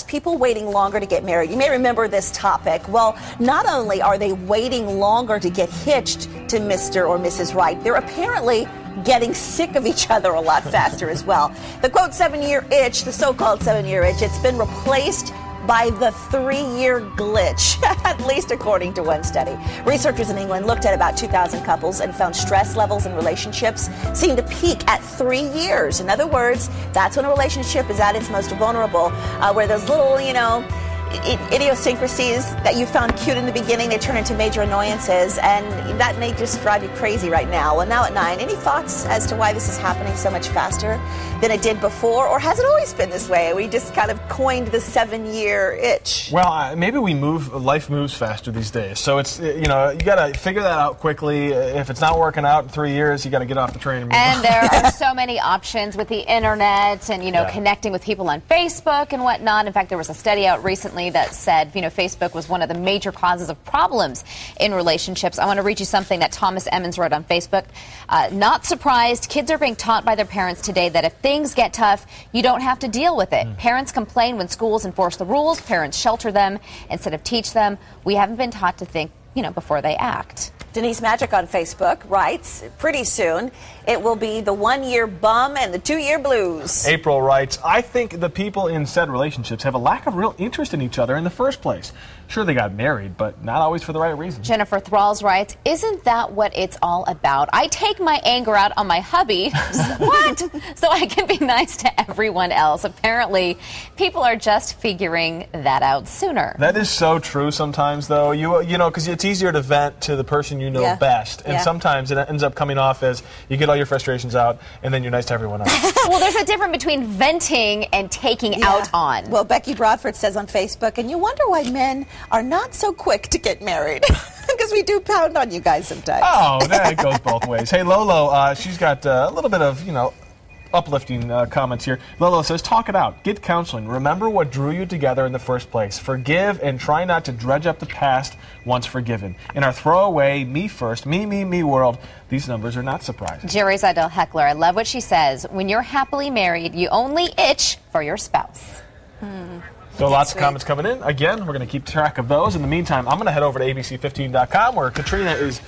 People waiting longer to get married. You may remember this topic. Well, not only are they waiting longer to get hitched to Mr. or Mrs. Right, they're apparently getting sick of each other a lot faster as well. The quote 7-year itch, the so-called 7-year itch, it's been replaced by the 3-year glitch, at least according to one study. Researchers in England looked at about 2,000 couples and found stress levels in relationships seem to peak at 3 years. In other words, that's when a relationship is at its most vulnerable, where those little, idiosyncrasies that you found cute in the beginning, they turn into major annoyances, and that may just drive you crazy right now. Well, now at 9, any thoughts as to why this is happening so much faster than it did before, or has it always been this way? We just kind of coined the 7-year itch. Well, maybe life moves faster these days, so it's, you got to figure that out quickly. If it's not working out in 3 years, you got to get off the train. And there are so many options with the internet and, connecting with people on Facebook and whatnot. In fact, there was a study out recently that said, Facebook was one of the major causes of problems in relationships. I want to read you something that Thomas Emmons wrote on Facebook. Not surprised, kids are being taught by their parents today that if things get tough, you don't have to deal with it. Parents complain when schools enforce the rules. Parents shelter them instead of teach them. We haven't been taught to think, before they act. Denise Magic on Facebook writes, pretty soon it will be the 1-year bum and the 2-year blues. April writes, I think the people in said relationships have a lack of real interest in each other in the first place. Sure, they got married, but not always for the right reason. Jennifer Thralls writes, isn't that what it's all about? I take my anger out on my hubby. What? So I can be nice to everyone else. Apparently, people are just figuring that out sooner. That is so true sometimes, though. Because it's easier to vent to the person you know best. And sometimes it ends up coming off as you get all your frustrations out, and then you're nice to everyone else. Well, there's a difference between venting and taking out on. Well, Becky Broadford says on Facebook, and you wonder why men are not so quick to get married. Because we do pound on you guys sometimes. Oh, that goes both ways. Hey, Lolo, she's got a little bit of, uplifting comments here. Lolo says, talk it out. Get counseling. Remember what drew you together in the first place. Forgive and try not to dredge up the past once forgiven. In our throwaway, me first, me world, these numbers are not surprising. Jerry Zidell Heckler, I love what she says. When you're happily married, you only itch for your spouse. So lots of comments coming in. Again, we're going to keep track of those. In the meantime, I'm going to head over to abc15.com where Katrina is